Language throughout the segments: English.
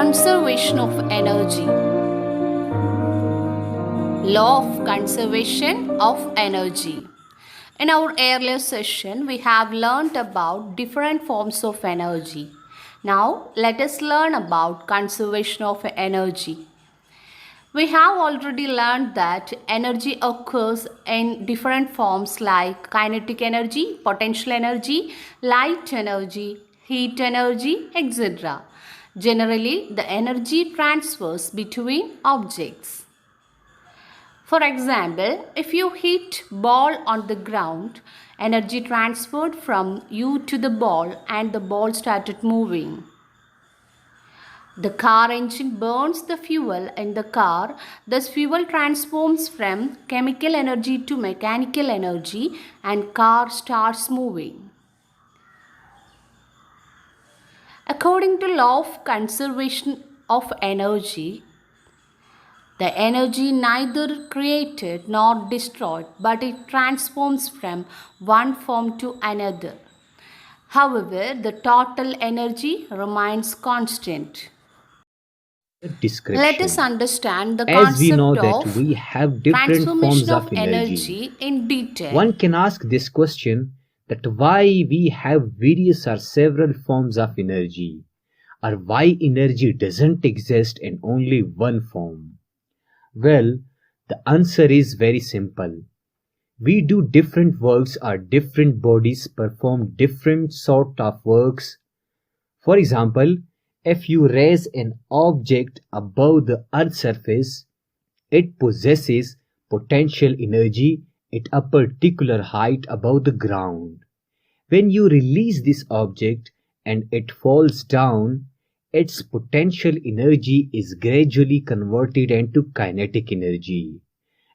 Conservation of energy. Law of conservation of energy. In our earlier session, we have learned about different forms of energy. Now, let us learn about conservation of energy. We have already learned that energy occurs in different forms like kinetic energy, potential energy, light energy, heat energy, etc. Generally, the energy transfers between objects. For example, if you hit ball on the ground, energy transferred from you to the ball and the ball started moving. The car engine burns the fuel in the car, thus fuel transforms from chemical energy to mechanical energy and car starts moving. According to law of conservation of energy, the energy neither created nor destroyed, but it transforms from one form to another. However, the total energy remains constant. Let us Description. understand the As we know concept that of we have different transformation forms of of energy, energy in detail. one can ask this question that why we have various or several forms of energy, or why energy doesn't exist in only one form. Well, the answer is very simple. We do different works or different bodies perform different sort of works. For example, if you raise an object above the earth's surface, it possesses potential energy at a particular height above the ground. When you release this object and it falls down, its potential energy is gradually converted into kinetic energy.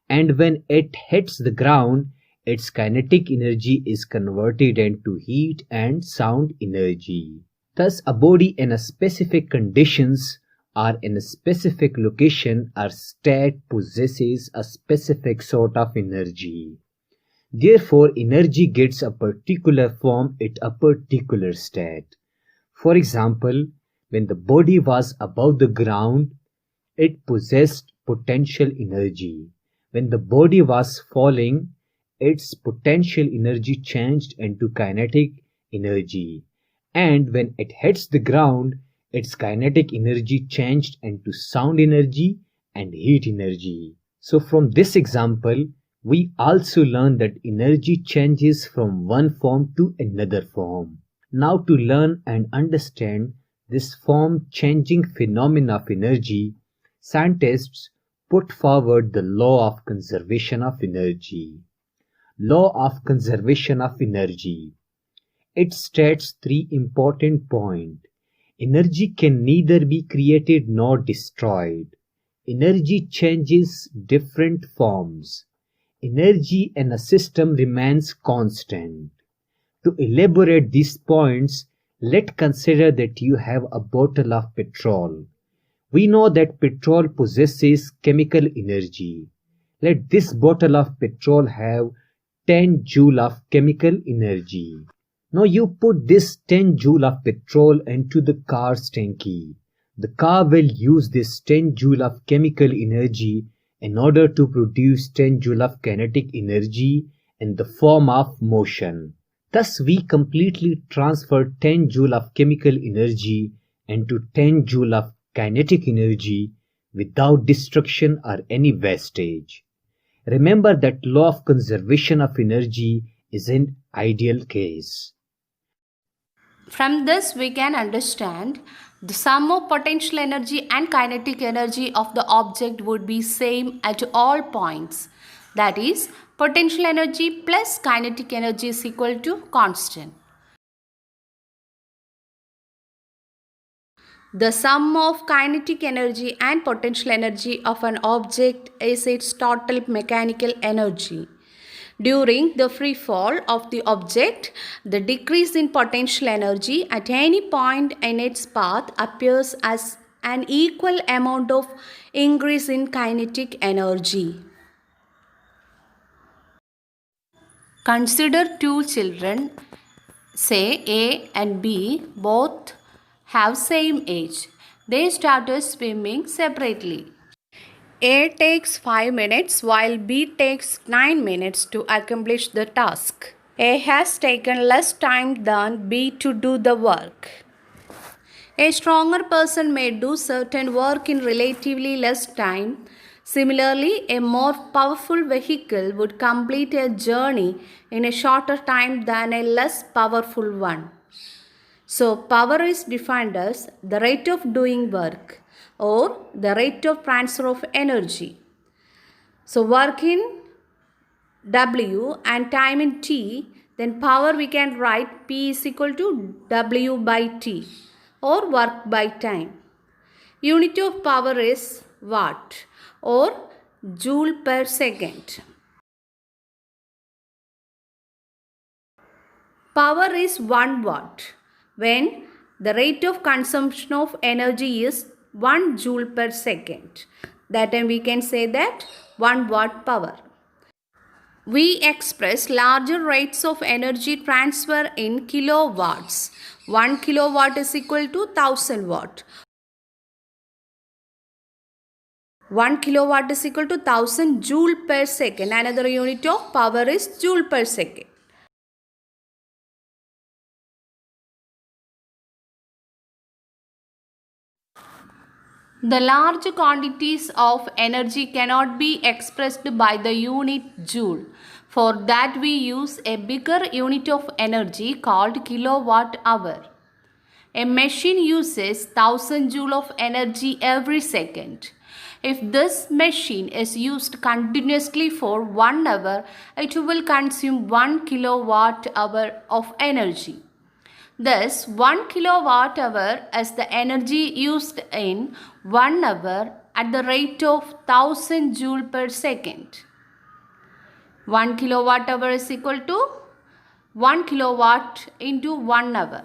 And when it hits the ground, its kinetic energy is converted into heat and sound energy. Thus, a body in a specific conditions or in a specific location or state possesses a specific sort of energy. Therefore, energy gets a particular form at a particular state. For example, when the body was above the ground, it possessed potential energy. When the body was falling, its potential energy changed into kinetic energy. And when it hits the ground, its kinetic energy changed into sound energy and heat energy. So from this example, we also learn that energy changes from one form to another form. Now to learn and understand this form changing phenomena of energy, scientists put forward the law of conservation of energy. Law of conservation of energy. It states three important points. Energy can neither be created nor destroyed. Energy changes different forms. Energy in a system remains constant. To elaborate these points, let's consider that you have a bottle of petrol. We know that petrol possesses chemical energy. Let this bottle of petrol have 10 joule of chemical energy. Now you put this 10 joule of petrol into the car's tanky. The car will use this 10 joule of chemical energy in order to produce 10 joule of kinetic energy in the form of motion. Thus we completely transfer 10 joule of chemical energy into 10 joule of kinetic energy without destruction or any wastage. Remember that law of conservation of energy is an ideal case. From this, we can understand the sum of potential energy and kinetic energy of the object would be same at all points. That is, potential energy plus kinetic energy is equal to constant. The sum of kinetic energy and potential energy of an object is its total mechanical energy. During the free fall of the object, the decrease in potential energy at any point in its path appears as an equal amount of increase in kinetic energy. Consider two children, say A and B, both have same age. They started swimming separately. A takes 5 minutes while B takes 9 minutes to accomplish the task. A has taken less time than B to do the work. A stronger person may do certain work in relatively less time. Similarly, a more powerful vehicle would complete a journey in a shorter time than a less powerful one. So, power is defined as the rate of doing work or the rate of transfer of energy. So, work in W and time in T, then power we can write P is equal to W by T or work by time. Unit of power is watt or joule per second. Power is 1 watt when the rate of consumption of energy is 1 joule per second. That time we can say that 1 watt power. We express larger rates of energy transfer in kilowatts. 1 kilowatt is equal to 1000 watt. 1 kilowatt is equal to 1000 joule per second. Another unit of power is joule per second. The large quantities of energy cannot be expressed by the unit joule. For that we use a bigger unit of energy called kilowatt hour. A machine uses 1000 joule of energy every second. If this machine is used continuously for 1 hour, it will consume 1 kilowatt hour of energy. Thus, 1 kilowatt hour is the energy used in 1 hour at the rate of 1000 joule per second. 1 kilowatt hour is equal to 1 kilowatt into 1 hour.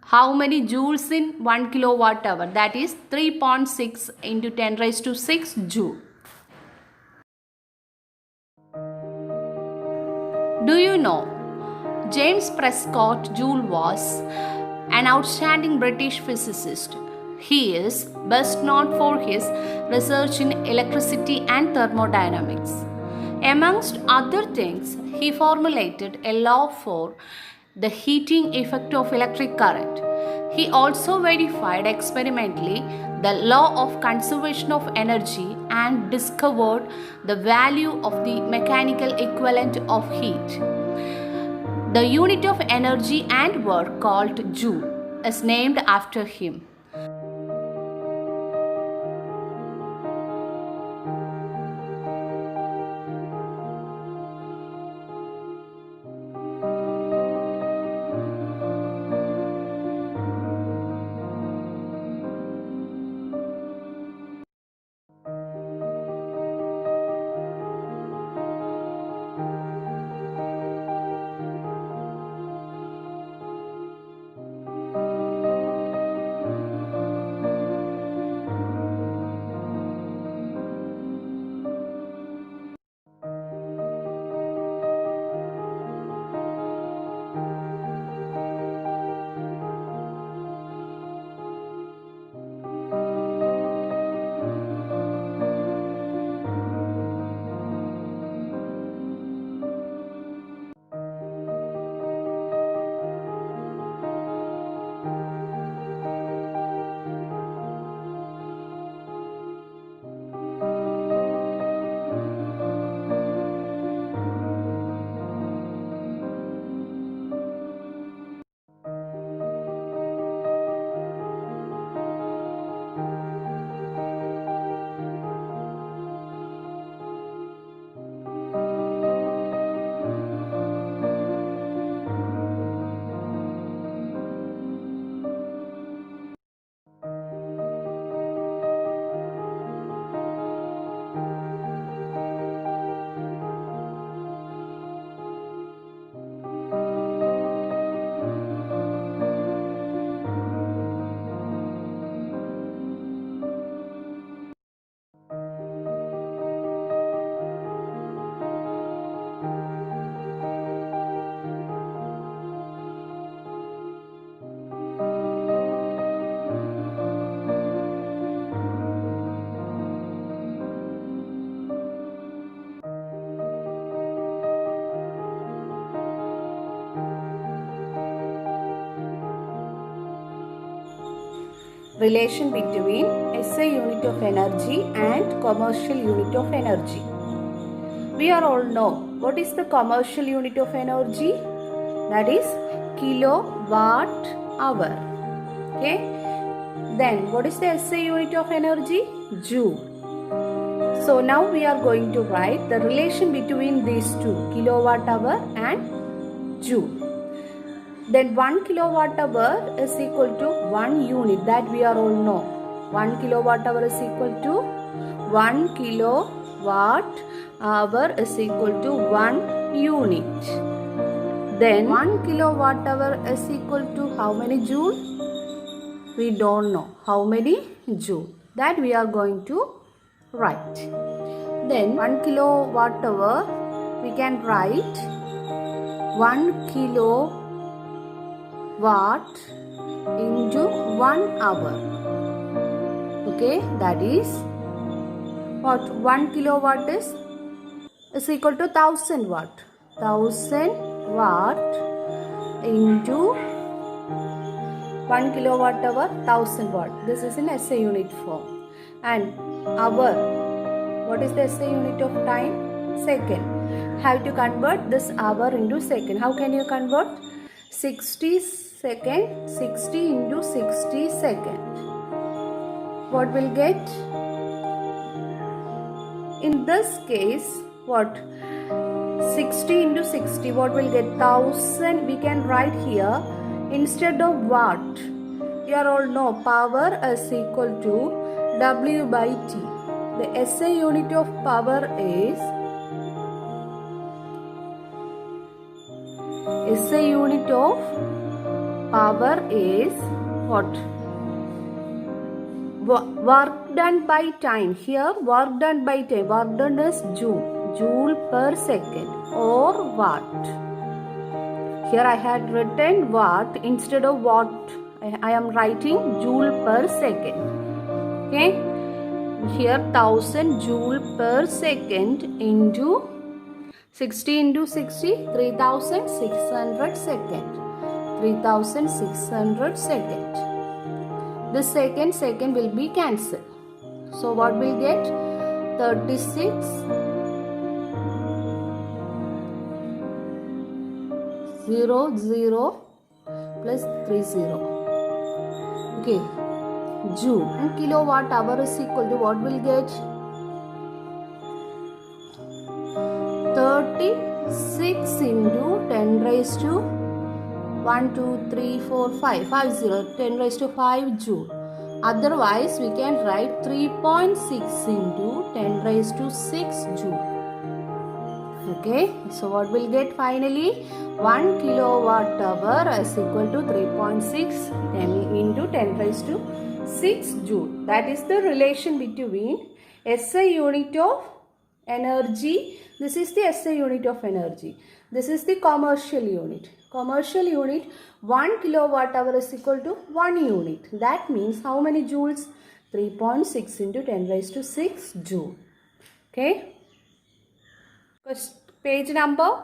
How many joules in 1 kilowatt hour? That is 3.6 into 10 raised to 6 joule. Do you know James Prescott Joule was an outstanding British physicist. He is best known for his research in electricity and thermodynamics. Amongst other things, he formulated a law for the heating effect of electric current. He also verified experimentally the law of conservation of energy and discovered the value of the mechanical equivalent of heat. The unit of energy and work called joule is named after him. relation between SI unit of energy and commercial unit of energy. We are all know what is the commercial unit of energy? That is kilowatt hour. Okay. Then what is the SI unit of energy? Joule. So now we are going to write the relation between these two, kilowatt hour and joule. Then 1 kilowatt hour is equal to 1 unit, that we are all know. 1 kilowatt hour is equal to 1 kilowatt hour is equal to 1 unit. Then 1 kilowatt hour is equal to how many joule? We don't know how many joule. That we are going to write. Then 1 kilowatt hour we can write 1 kilowatt into 1 hour. Okay, that is what? 1 kilowatt is equal to 1000 watt. 1000 watt into 1 kilowatt hour, 1000 watt. This is in SI unit form. And hour, what is the SI unit of time? Second. Have to convert this hour into second. How can you convert? 60 second, 60 into 60 second. What will get? In this case, what? 60 into 60, what will get? 1000 we can write here. Instead of watt, you all know power is equal to W by T. The SI unit of power is SI unit of power is what? Work done by time. Here work done by time. Work done is joule. Joule per second or watt. Here I had written watt instead of watt. I am writing joule per second. Okay. Here 1000 joule per second into 60 into 60, 3600 second. 3600 second. The second will be cancelled. So what will get? 36 00 plus 30. Okay. Joule and kilowatt hour is equal to what will get? 36 into 10 raised to 1, 2, 3, 4, 5, 50, 10 raised to 5 joule. Otherwise, we can write 3.6 into 10 raised to 6 joule. Okay, so what will get finally? 1 kilowatt hour is equal to 3.6 into 10 raised to 6 joule. That is the relation between SI unit of energy. This is the SI unit of energy. This is the commercial unit. Commercial unit, 1 kilowatt hour is equal to 1 unit. That means how many joules? 3.6 into 10 raised to 6 joule. Okay. Page number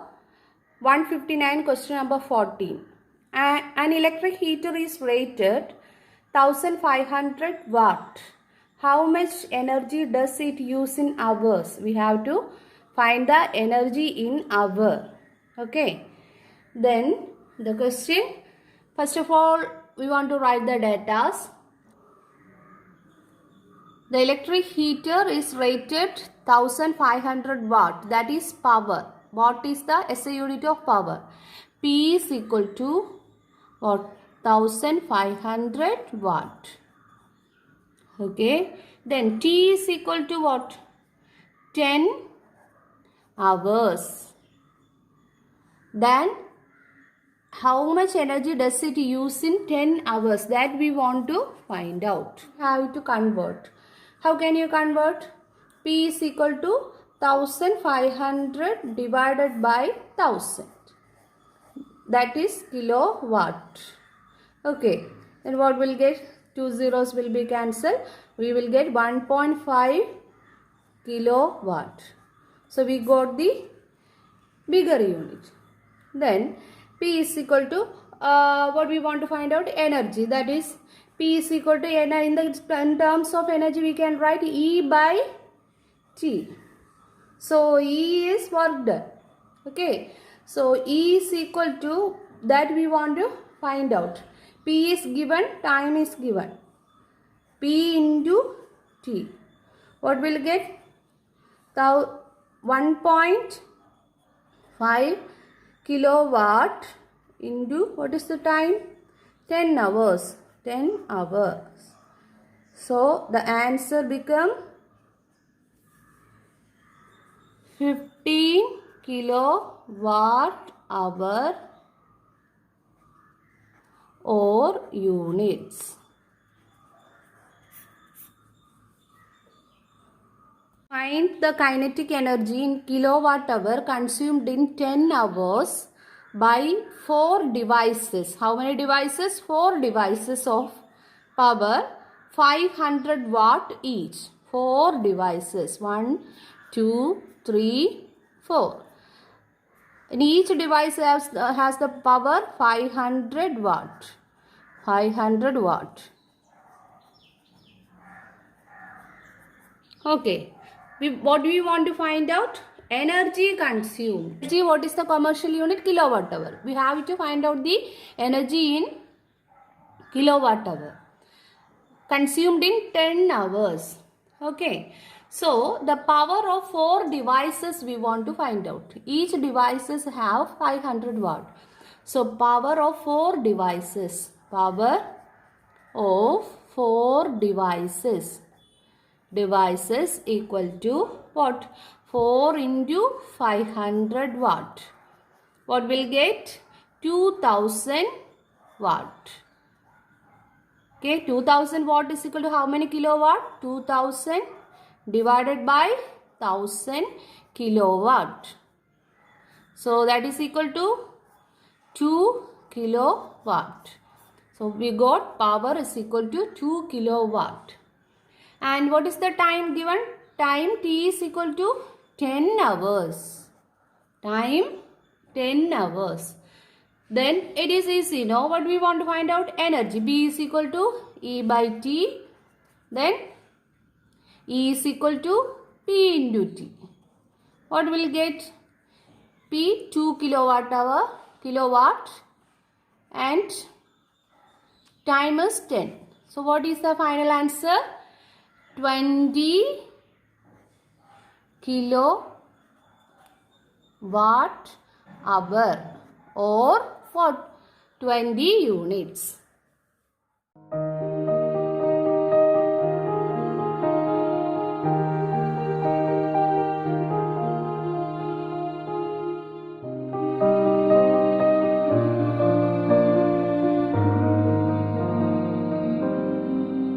159, question number 14. An electric heater is rated 1500 watt. How much energy does it use in hours? We have to find the energy in hour. Okay. Then the question, first of all, we want to write the data. The electric heater is rated 1500 watt. That is power. What is the SI unit of power? P is equal to what? 1500 watt. Okay. Then T is equal to what? 10 hours. Then how much energy does it use in 10 hours? That we want to find out. How to convert? How can you convert? P is equal to 1500 divided by 1000. That is kilowatt. Okay. Then what will get? 2 zeros will be cancelled. We will get 1.5 kilowatt. So we got the bigger unit. Then P is equal to what we want to find out? Energy. That is P is equal to in terms of energy we can write E by T. So E is work done. Okay. So E is equal to that we want to find out. P is given, time is given. P into T. What will get? 1.5 kilowatt into what is the time? 10 hours. 10 hours. So the answer become 15 kilowatt hour or units. Find the kinetic energy in kilowatt hour consumed in 10 hours by 4 devices. How many devices? 4 devices of power, 500 watt each. 4 devices. 1, 2, 3, 4. And each device has the power 500 watt. 500 watt. Okay. What do we want to find out? Energy consumed. Energy, what is the commercial unit? Kilowatt hour. We have to find out the energy in kilowatt hour. Consumed in 10 hours. Okay. So, the power of 4 devices we want to find out. Each devices have 500 watt. So, power of 4 devices. Power of 4 devices. Devices equal to what? 4 into 500 watt. What will get? 2000 watt. Okay, 2000 watt is equal to how many kilowatt? 2000 divided by 1000 kilowatt. So that is equal to 2 kilowatt. So we got power is equal to 2 kilowatt. And what is the time given? Time T is equal to 10 hours. Time 10 hours. Then it is easy. Now what we want to find out? Energy. B is equal to E by T. Then E is equal to P into T. What will get? P 2 kilowatt and time is 10. So what is the final answer? 20 kilowatt hour or what? 20 units.